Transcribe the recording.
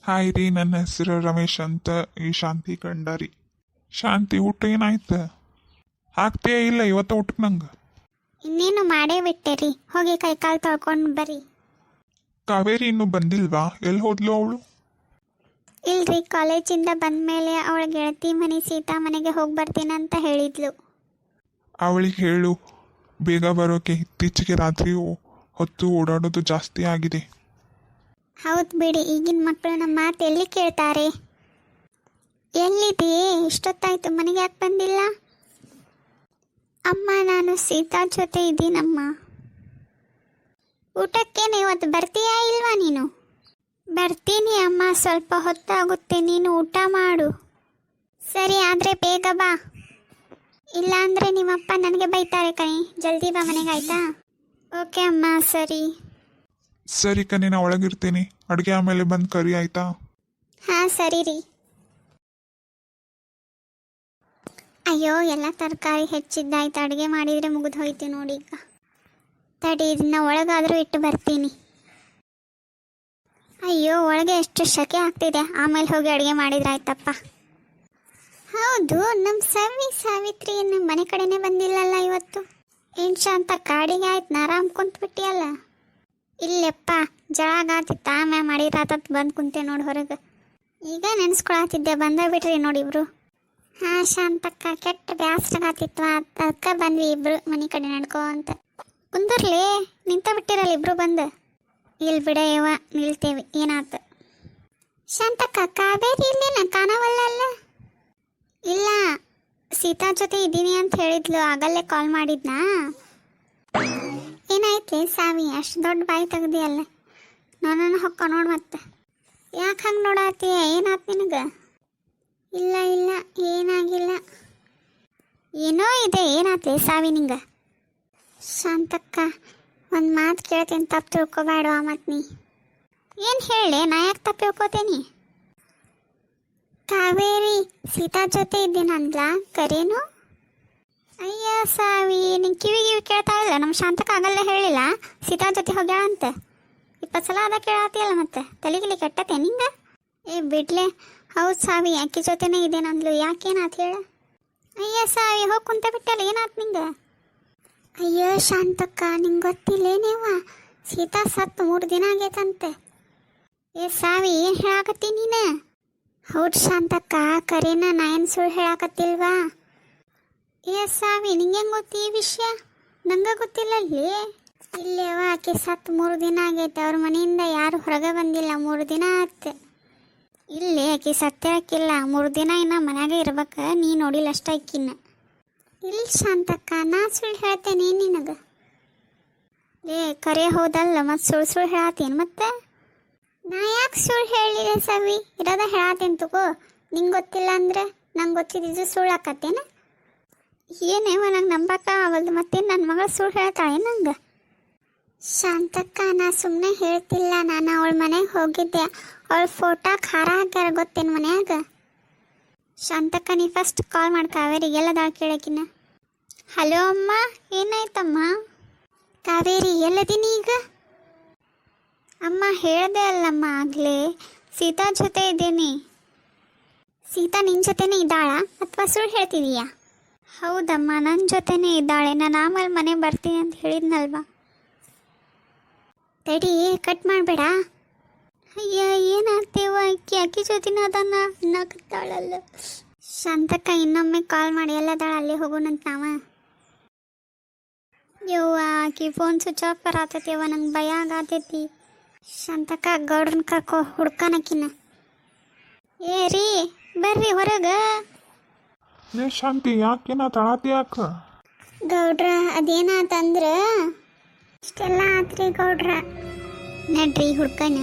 Hi ರೀ, ನನ್ನ ಹೆಸರು ರಮೇಶ್ ಅಂತ. ಈ ಶಾಂತಿ ಕಂಡರಿ. ಶಾಂತಿ, ಊಟ ಏನಾಯ್ತು? ಹಾಕ್ತೀಯ ಇಲ್ಲ ಇವತ್ತು ಊಟಕ್ಕೆ ನಂಗೆ? ಇನ್ನೇನು ಮಾಡೇ ಬಿಟ್ಟೆ ರೀ. ಹೋಗಿ ಕೈಕಾಲು ತೊಳ್ಕೊಂಡು ಬರ್ರಿ. ಕಾವೇರಿ ಇನ್ನೂ ಬಂದಿಲ್ವಾ? ಎಲ್ಲಿ ಹೋದ್ಲು ಅವಳು? ಇಲ್ರಿ, ಕಾಲೇಜಿಂದ ಬಂದಮೇಲೆ ಅವಳ ಗೆಳತಿ ಮನೆ ಸೀತಾ ಮನೆಗೆ ಹೋಗಿ ಬರ್ತೀನಿ ಅಂತ ಹೇಳಿದ್ಲು. ಅವಳಿಗೆ ಹೇಳು ಬೇಗ ಬರೋಕೆ. ಇತ್ತೀಚೆಗೆ ರಾತ್ರಿ ಹೊತ್ತು ಓಡಾಡೋದು ಜಾಸ್ತಿ ಆಗಿದೆ. ಹೌದು ಬಿಡಿ, ಈಗಿನ ಮಕ್ಕಳು ನಮ್ಮ ಮಾತು ಎಲ್ಲಿ ಕೇಳ್ತಾರೆ. ಎಲ್ಲಿದೆಯೇ? ಇಷ್ಟೊತ್ತಾಯ್ತು, ಮನೆಗೆ ಯಾಕೆ ಬಂದಿಲ್ಲ? ಅಮ್ಮ, ನಾನು ಸೀತಾ ಜೊತೆ ಇದ್ದೀನಮ್ಮ. ಊಟಕ್ಕೇನೆ ಇವತ್ತು ಬರ್ತೀಯಾ ಇಲ್ವಾ ನೀನು? ಬರ್ತೀನಿ ಅಮ್ಮ, ಸ್ವಲ್ಪ ಹೊತ್ತಾಗುತ್ತೆ, ನೀನು ಊಟ ಮಾಡು. ಸರಿ, ಆದರೆ ಬೇಗ ಬಾ, ಇಲ್ಲಾಂದರೆ ನಿಮ್ಮಪ್ಪ ನನಗೆ ಬೈತಾರೆ ಕಣಿ. ಜಲ್ದಿ ಬಾ ಮನೆಗೆ, ಆಯ್ತಾ? ಓಕೆ ಅಮ್ಮ, ಸರಿ. ಸರಿ ಕಣೆ, ನಾ ಒಳಗಿರ್ತೀನಿ. ಅಡುಗೆ ಆಮೇಲೆ ಬಂದು ಕರಿ, ಆಯ್ತಾ? ಹಾಂ ಸರಿ ರೀ. ಅಯ್ಯೋ, ಎಲ್ಲ ತರಕಾರಿ ಹೆಚ್ಚಿದ್ದಾಯ್ತು. ಅಡುಗೆ ಮಾಡಿದರೆ ಮುಗಿದು ಹೋಯ್ತು ನೋಡಿ. ಈಗ ತಡಿ, ಇದನ್ನ ಒಳಗಾದರೂ ಇಟ್ಟು ಬರ್ತೀನಿ. ಅಯ್ಯೋ, ಒಳಗೆ ಎಷ್ಟು ಶಕೆ ಆಗ್ತಿದೆ. ಆಮೇಲೆ ಹೋಗಿ ಅಡುಗೆ ಮಾಡಿದ್ರಾಯ್ತಪ್ಪ. ಹೌದು, ನಮ್ಮ ಸಾವಿತ್ರಿ ನಮ್ಮ ಮನೆ ಕಡೆನೇ ಬಂದಿಲ್ಲಲ್ಲ ಇವತ್ತು. ಏನು ಶಾಂತ, ಕಾಡಿಗೆ ಆಯ್ತು, ಆರಾಮ್ ಕುಂತ್ಬಿಟ್ಟಿಯಲ್ಲ. ಇಲ್ಲಪ್ಪ, ಜಳಗಾತಿತ್ತು, ಆಮ್ಯಾಗ ಮಾಡಿರಾತತ್ ಬಂದು ಕುಂತೆ ನೋಡಿ ಹೊರಗೆ. ಈಗ ನೆನೆಸ್ಕೊಳತಿದ್ದೆ, ಬಂದ ಬಿಟ್ರಿ ನೋಡಿ ಇಬ್ರು. ಹಾಂ ಶಾಂತಕ್ಕ, ಕೆಟ್ಟ ಬ್ಯಾಸ್ರಾಗತ್ತಿತ್ತು, ಅದಕ್ಕೆ ಬಂದ್ವಿ ಇಬ್ರು ಮನೆ ಕಡೆ ನಡ್ಕೋ ಅಂತ. ಕುಂದರ್ಲಿ, ನಿಂತ ಬಿಟ್ಟಿರಲ್ಲ ಇಬ್ರು ಬಂದು. ಇಲ್ಲಿ ಬಿಡ ಯವ್ವ, ನಿಲ್ತೇವೆ. ಏನಾಯ್ತು? ಶಾಂತಕ್ಕ, ಕಾವೇರಿ ಇಲ್ಲೇನ ಕಾಣವಲ್ಲ? ಇಲ್ಲ, ಸೀತಾ ಜೊತೆ ಇದ್ದೀನಿ ಅಂತ ಹೇಳಿದ್ಲು, ಆಗಲ್ಲೇ ಕಾಲ್ ಮಾಡಿದ್ನಾ. ಏನಾಯ್ತು ಸಾವಿ, ಅಷ್ಟು ದೊಡ್ಡ ಬಾಯಿ ತೆಗ್ದಿಯಲ್ಲ? ನನ್ನನ್ನು ಹೊಕ್ಕ ನೋಡು ಮತ್ತೆ. ಯಾಕೆ ಹಂಗೆ ನೋಡಾತೀಯ? ಏನಾಯ್ತು ನಿನಗೆ? ಇಲ್ಲ ಇಲ್ಲ, ಏನಾಗಿಲ್ಲ. ಏನೋ ಇದೆ, ಏನಾಯ್ತು ಸಾವಿ ನಿಂಗೆ? ಶಾಂತಕ್ಕ, ಒಂದು ಮಾತು ಕೇಳ್ತೀನಿ, ತಪ್ಪು ತಿಳ್ಕೊಬೇಡ. ಮತ್ತು ನೀ ಏನು ಹೇಳಿ, ನಾ ಯಾಕೆ ತಪ್ಪು ತಿಳ್ಕೊತೀನಿ? ಕಾವೇರಿ ಸೀತಾ ಜೊತೆ ಇದ್ದೀನಿ ಅಂದ್ಲಾ, ಕರೇನು? ಅಯ್ಯ ಸಾವಿ, ನಿಂಗೆ ಕಿವಿ ಕೇಳ್ತಾ ಇಲ್ಲ? ನಮ್ಮ ಶಾಂತಕ್ಕ ಆಗಲ್ಲೇ ಹೇಳಿಲ್ಲ ಸೀತಾ ಜೊತೆ ಹೋಗ್ಯಾಳ ಅಂತ. 20 ಸಲ ಅದ ಕೇಳಾತಿಯಲ್ಲ, ಮತ್ತೆ ತಲೆಗಿಲಿ ಕೆಟ್ಟತೆ ನಿಂಗೆ? ಏ ಬಿಡ್ಲೆ. ಹೌದು ಸಾವಿ, ಅಕ್ಕಿ ಜೊತೆನೇ ಇದೇನಂದ್ಲು. ಯಾಕೇನಾತು ಹೇಳ? ಅಯ್ಯ ಸಾವಿ, ಹೋಗಿ ಕುಂತ ಬಿಟ್ಟಲ್ಲ, ಏನಾಯ್ತು ನಿಂಗೆ? ಅಯ್ಯೋ ಶಾಂತಕ್ಕ, ನಿಂಗೆ ಗೊತ್ತಿಲ್ಲೇನೇವ, ಸೀತಾ ಸತ್ತು 3 ದಿನ ಆಗೈತಂತೆ. ಏ ಸಾವಿ, ಏನು ಹೇಳಾಕತ್ತಿ ನೀನು? ಹೌದು ಶಾಂತಕ್ಕ, ಕರೇನ, ನಾ ಏನು ಸುಳ್ಳು ಹೇಳಾಕತ್ತಿಲ್ವಾ? ಏ ಸಾವಿ, ನಿಂಗೆ ಹೆಂಗೆ ಗೊತ್ತು ಈ ವಿಷಯ? ನಂಗೆ ಗೊತ್ತಿಲ್ಲಲ್ಲಿ. ಇಲ್ಲೇವ, ಆಕೆ ಸತ್ತು 3 ದಿನ ಆಗೈತೆ. ಅವ್ರ ಮನೆಯಿಂದ ಯಾರು ಹೊರಗೆ ಬಂದಿಲ್ಲ, 3 ದಿನ ಆಯ್ತು. ಇಲ್ಲಿ ಆಕೆ ಸತ್ಯಾಕಿಲ್ಲ, 3 ದಿನ ಇನ್ನು ಮನ್ಯಾಗ ಇರ್ಬೇಕು. ನೀ ನೋಡಿಲ್ಲ ಅಷ್ಟ ಆಕಿನ್ನ. ಇಲ್ಲಿ ಶಾಂತಕ್ಕ, ನಾ ಸುಳ್ಳು ಹೇಳ್ತೇನೆ ನಿನಗೆ? ಏ ಕರೆ ಹೋದಲ್ಲ, ಮತ್ತು ಸುಳ್ಳು ಹೇಳತ್ತೇನು ಮತ್ತೆ? ನಾ ಯಾಕೆ ಸುಳ್ಳು ಹೇಳಿದೆ ಸವಿ? ಇರೋದ ಹೇಳತ್ತೇನೆ ತಗೋ. ನಿಂಗೆ ಗೊತ್ತಿಲ್ಲ ಅಂದ್ರೆ ನಂಗೆ ಗೊತ್ತಿದ್ದು ಸುಳ್ಳು ಹಾಕತ್ತೇನೆ? ಏನೇವ, ನಂಗೆ ನಂಬಕ್ಕ ಆಗಲ್ದು. ಮತ್ತೇನು ನನ್ನ ಮಗಳು ಸುಳ್ಳು ಹೇಳ್ತಾಳೆ ನಂಗೆ? ಶಾಂತಕ್ಕ, ನಾ ಸುಮ್ಮನೆ ಹೇಳ್ತಿಲ್ಲ. ನಾನು ಅವಳ ಮನೆಗೆ ಹೋಗಿದ್ದೆ. ಅವಳ ಫೋಟೋಕ್ಕೆ ಹಾರ ಹಾಕ್ಯಾರ, ಗೊತ್ತೇನು ಮನ್ಯಾಗ? ಶಾಂತಕ್ಕ, ನೀ ಫಸ್ಟ್ ಕಾಲ್ ಮಾಡಿ ಕಾವೇರಿಗೆ, ಎಲ್ಲದಾಳ ಕೇಳಕಿನ. ಹಲೋ ಅಮ್ಮ, ಏನಾಯ್ತಮ್ಮ? ಕಾವೇರಿ, ಎಲ್ಲದೀನಿ ಈಗ? ಅಮ್ಮ ಹೇಳ್ದೆ ಅಲ್ಲಮ್ಮ ಆಗಲೇ, ಸೀತಾ ಜೊತೆ ಇದ್ದೀನಿ. ಸೀತಾ ನಿನ್ನ ಜೊತೆನೇ ಇದ್ದಾಳಾ ಅಥವಾ ಸುಳ್ಳು ಹೇಳ್ತಿದೀಯಾ? ಹೌದಮ್ಮ, ನನ್ನ ಜೊತೆನೇ ಇದ್ದಾಳೆ. ನಾನು ಆಮೇಲೆ ಮನೆ ಬರ್ತೀನಿ ಅಂತ ಹೇಳಿದ್ನಲ್ವಾ. ತಡಿ, ಕಟ್ ಮಾಡಬೇಡ. ಅಯ್ಯ, ಏನಾಗ್ತೇವ, ಅಕ್ಕಿ ಜೊತೆನ ಅದನ್ನ ಅನ್ನಕತ್ತಾಳಲ್ಲ. ಶಾಂತಕ್ಕ, ಇನ್ನೊಮ್ಮೆ ಕಾಲ್ ಮಾಡಿ, ಎಲ್ಲದಾಳ ಅಲ್ಲಿ ಹೋಗೋಣಂತ ನಾವ. ಯವ್ವ, ಆಕಿ ಫೋನ್ ಸ್ವಿಚ್ ಆಫ್ ಬರತೈತಿವ, ನಂಗೆ ಭಯ ಆಗತೈತಿ. ಶಾಂತಕ್ಕ, ಗೌಡ್ರನ್ನ ಕರ್ಕೊ, ಹುಡ್ಕನಕಿನ. ಏ ರೀ, ಬರ್ರಿ ಹೊರಗೆ. ಏ ಶಾಂತಿ, ಯಾಕೇನ ತಳಾತಿ ಯಾಕ? ಗೌಡ್ರ, ಅದೇನಾತಂದ್ರ ಇಷ್ಟೆಲ್ಲ ಆತ್ರಿ ಗೌಡ್ರ. ನಡ್ರಿ ಹುಡ್ಕನ.